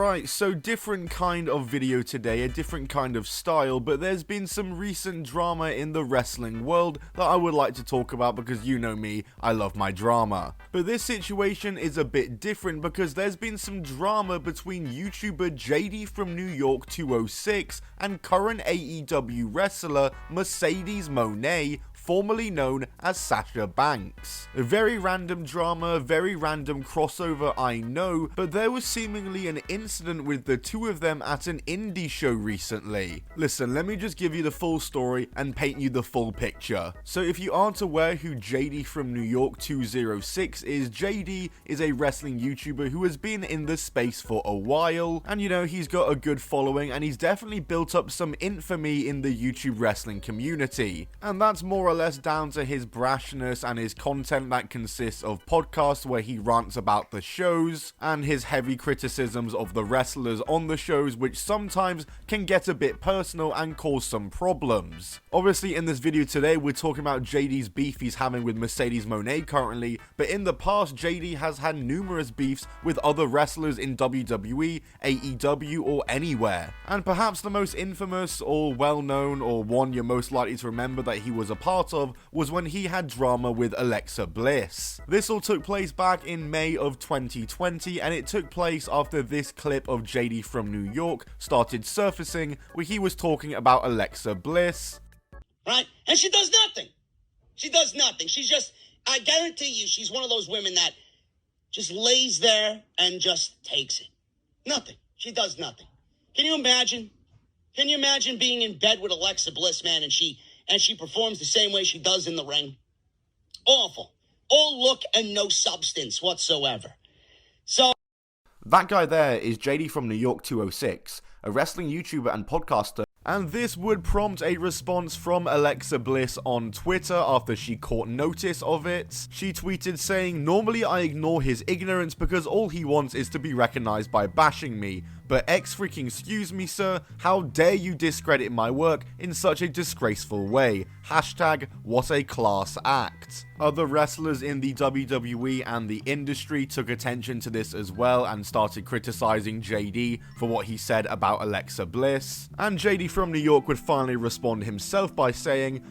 Alright, so different kind of video today, a different kind of style, but there's been some recent drama in the wrestling world that I would like to talk about because you know me, I love my drama. But this situation is a bit different because there's been some drama between YouTuber JDFromNY206 and current AEW wrestler Mercedes Mone, formerly known as Sasha Banks. A very random drama, very random crossover, I know, but there was seemingly an incident with the two of them at an indie show recently. Listen, let me just give you the full story and paint you the full picture. So if you aren't aware who JDFromNY206 is, JD is a wrestling YouTuber who has been in the space for a while, and you know, he's got a good following and he's definitely built up some infamy in the YouTube wrestling community. And that's more or less down to his brashness and his content that consists of podcasts where he rants about the shows and his heavy criticisms of the wrestlers on the shows, which sometimes can get a bit personal and cause some problems. Obviously in this video today we're talking about JD's beef he's having with Mercedes Mone currently, but in the past JD has had numerous beefs with other wrestlers in WWE, AEW or anywhere. And perhaps the most infamous or well known, or one you're most likely to remember that he was a part of, was when he had drama with Alexa Bliss. This all took place back in May of 2020, and it took place after this clip of JD from New York started surfacing where he was talking about Alexa Bliss. Right? And she does nothing. She does nothing. She's just, I guarantee you, she's one of those women that just lays there and just takes it. Nothing. She does nothing. Can you imagine? Can you imagine being in bed with Alexa Bliss, man, and she performs the same way she does in the ring? Awful. All look and no substance whatsoever. So that guy there is JD from NY206, a wrestling YouTuber and podcaster, and this would prompt a response from Alexa Bliss on Twitter after she caught notice of it. She tweeted saying, "Normally I ignore his ignorance because all he wants is to be recognized by bashing me. But excuse me sir, how dare you discredit my work in such a disgraceful way. Hashtag what a class act." Other wrestlers in the WWE and the industry took attention to this as well and started criticizing JD for what he said about Alexa Bliss. And JD from New York would finally respond himself by saying,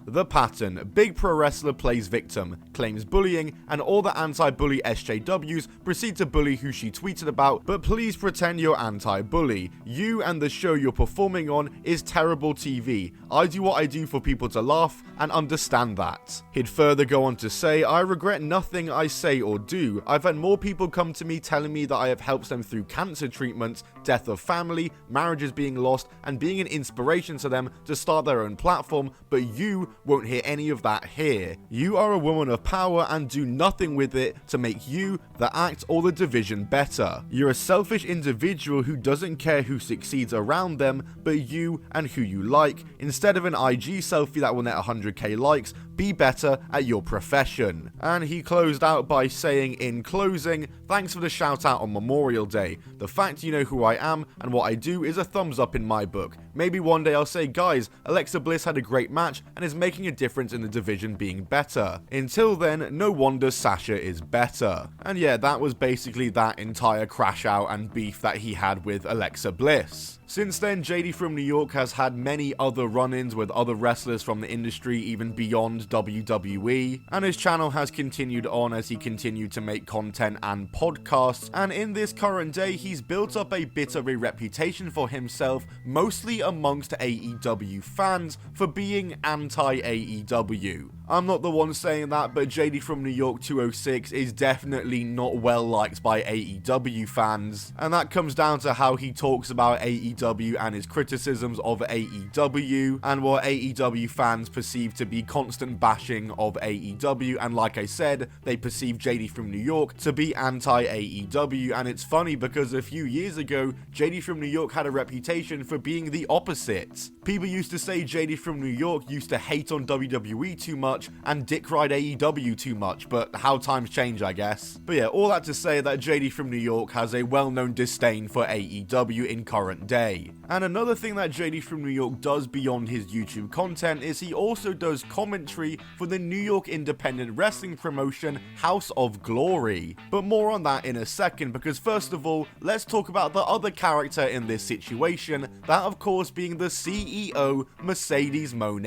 the pattern, big pro wrestler plays victim, claims bullying, and all the anti-bully SJWs proceed to bully who she tweeted about, but please pretend you're anti-bully. You and the show you're performing on is terrible TV. I do what I do for people to laugh and understand that. He'd further go on to say, "I regret nothing I say or do. I've had more people come to me telling me that I have helped them through cancer treatments, death of family, marriages being lost, and being an inspiration to them to start their own platform, but you won't hear any of that here. You are a woman of power and do nothing with it to make you, the act, or the division better. You're a selfish individual who doesn't care who succeeds around them, but you and who you like. Instead of an IG selfie that will net 100k likes, be better at your profession." And he closed out by saying, in closing, "Thanks for the shout out on Memorial Day. The fact you know who I am and what I do is a thumbs up in my book. Maybe one day I'll say, guys, Alexa Bliss had a great match and is making a difference in the division being better. Until then, no wonder Sasha is better." And yeah, that was basically that entire crash out and beef that he had with Alexa Bliss. Since then, JD from New York has had many other run-ins with other wrestlers from the industry, even beyond WWE, and his channel has continued on as he continued to make content and podcasts, and in this current day, he's built up a bit of a reputation for himself, mostly amongst AEW fans, for being anti-AEW. I'm not the one saying that, but JD from NY206 is definitely not well liked by AEW fans, and that comes down to how he talks about AEW and his criticisms of AEW, and what AEW fans perceive to be constant bashing of AEW, and like I said, they perceive JD from New York to be anti-AEW, and it's funny because a few years ago, JD from New York had a reputation for being the opposite. People used to say JD from New York used to hate on WWE too much, much and dick ride AEW too much, but how times change, I guess. But yeah, all that to say that JD from New York has a well-known disdain for AEW in current day. And another thing that JD from New York does beyond his YouTube content is he also does commentary for the New York independent wrestling promotion House of Glory. But more on that in a second, because first of all, let's talk about the other character in this situation, that of course being the CEO, Mercedes Mone.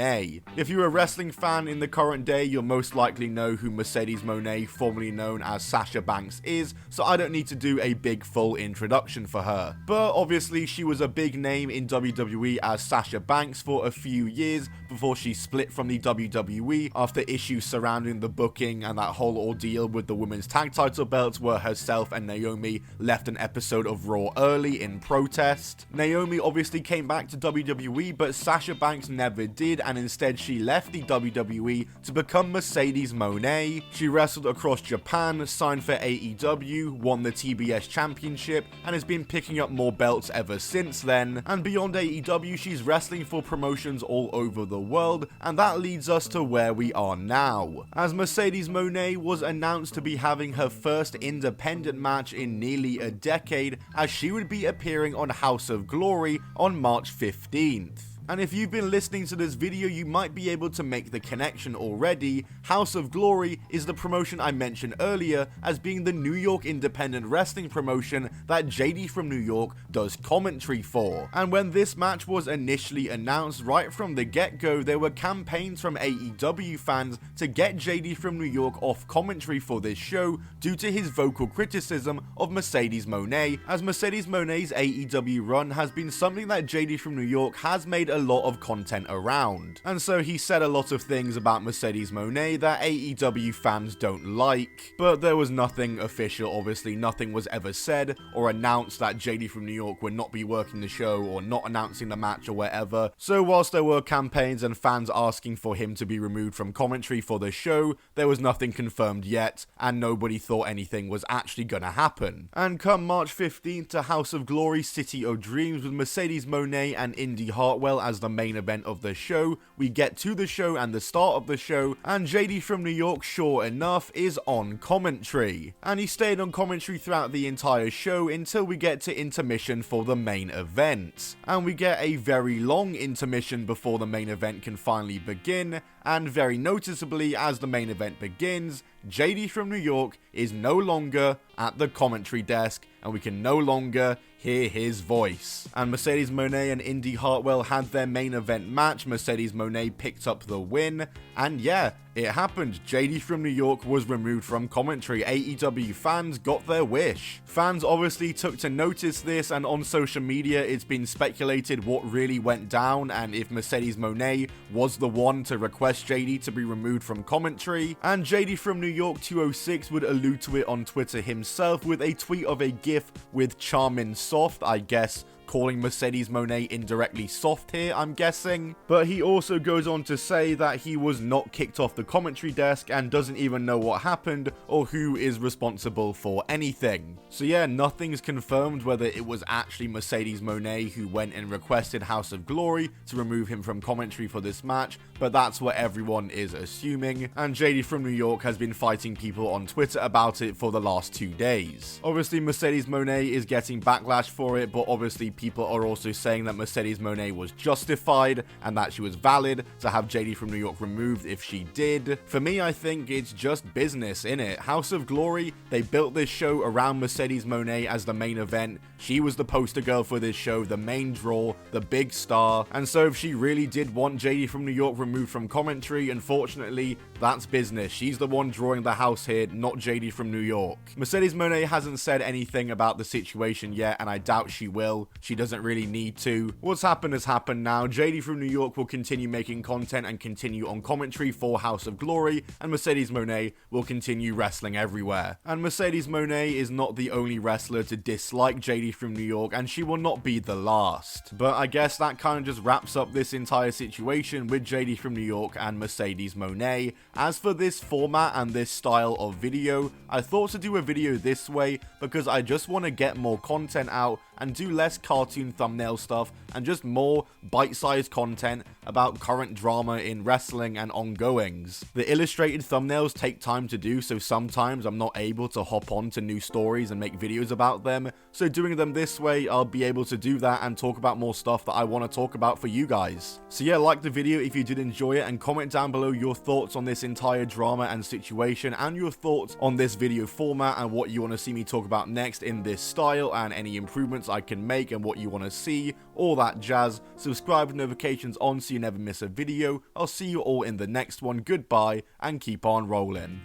If you're a wrestling fan in the current day, you'll most likely know who Mercedes Mone, formerly known as Sasha Banks, is, so I don't need to do a big full introduction for her. But obviously she was a big name in WWE as Sasha Banks for a few years before she split from the WWE after issues surrounding the booking and that whole ordeal with the women's tag title belts where herself and Naomi left an episode of Raw early in protest. Naomi obviously came back to WWE, but Sasha Banks never did, and instead she left the WWE to become Mercedes Mone. She wrestled across Japan, signed for AEW, won the TBS championship, and has been picking up more belts ever since then. And beyond AEW, she's wrestling for promotions all over the world, and that leads us to where we are now, as Mercedes Mone was announced to be having her first independent match in nearly a decade, as she would be appearing on House of Glory on March 15th. And if you've been listening to this video, you might be able to make the connection already. House of Glory is the promotion I mentioned earlier as being the New York independent wrestling promotion that JD from New York does commentary for. And when this match was initially announced, right from the get-go, there were campaigns from AEW fans to get JD from New York off commentary for this show due to his vocal criticism of Mercedes Mone, as Mercedes Mone's AEW run has been something that JD from New York has made a lot of content around. And so he said a lot of things about Mercedes Mone that AEW fans don't like, but there was nothing official. Obviously nothing was ever said or announced that JD from New York would not be working the show or not announcing the match or whatever. So whilst there were campaigns and fans asking for him to be removed from commentary for the show, there was nothing confirmed yet, and nobody thought anything was actually gonna happen. And come March 15th to House of Glory City of Dreams with Mercedes Mone and Indy Hartwell as the main event of the show, we get to the show and the start of the show, and JD from New York, sure enough, is on commentary. And he stayed on commentary throughout the entire show until we get to intermission for the main event. And we get a very long intermission before the main event can finally begin, and very noticeably as the main event begins, JD from New York is no longer at the commentary desk, and we can no longer hear his voice. And Mercedes Mone and Indy Hartwell had their main event match. Mercedes Mone picked up the win, and yeah, it happened. JD from New York was removed from commentary. AEW fans got their wish. Fans obviously took to notice this, and on social media it's been speculated what really went down and if Mercedes Mone was the one to request JD to be removed from commentary. And JD from New York 206 would allude to it on Twitter himself with a tweet of a gif with Charmin Soft, I guess calling Mercedes Mone indirectly soft here, I'm guessing. But he also goes on to say that he was not kicked off the commentary desk and doesn't even know what happened or who is responsible for anything. So yeah, nothing's confirmed whether it was actually Mercedes Mone who went and requested House of Glory to remove him from commentary for this match, but that's what everyone is assuming, and JD from New York has been fighting people on Twitter about it for the last 2 days. Obviously Mercedes Mone is getting backlash for it, but obviously people are also saying that Mercedes Mone was justified and that she was valid to have JD from New York removed if she did. For me, I think it's just business, innit? House of Glory, they built this show around Mercedes Mone as the main event. She was the poster girl for this show, the main draw, the big star, and so if she really did want JD from New York removed from commentary, unfortunately, that's business. She's the one drawing the house here, not JD from New York. Mercedes Mone hasn't said anything about the situation yet, and I doubt she will. She doesn't really need to. What's happened has happened now. JD from New York will continue making content and continue on commentary for House of Glory, and Mercedes Mone will continue wrestling everywhere. And Mercedes Mone is not the only wrestler to dislike JD from New York, and she will not be the last. But I guess that kind of just wraps up this entire situation with JD from New York and Mercedes Mone. As for this format and this style of video, I thought to do a video this way because I just want to get more content out and do less cartoon thumbnail stuff and just more bite-sized content about current drama in wrestling and ongoings. The illustrated thumbnails take time to do, so sometimes I'm not able to hop on to new stories and make videos about them, so doing them this way, I'll be able to do that and talk about more stuff that I want to talk about for you guys. So yeah, like the video if you did enjoy it, and comment down below your thoughts on this entire drama and situation, and your thoughts on this video format and what you want to see me talk about next in this style, and any improvements I can make and what you want to see, all that jazz. Subscribe with notifications on so you never miss a video. I'll see you all in the next one. Goodbye, and keep on rolling.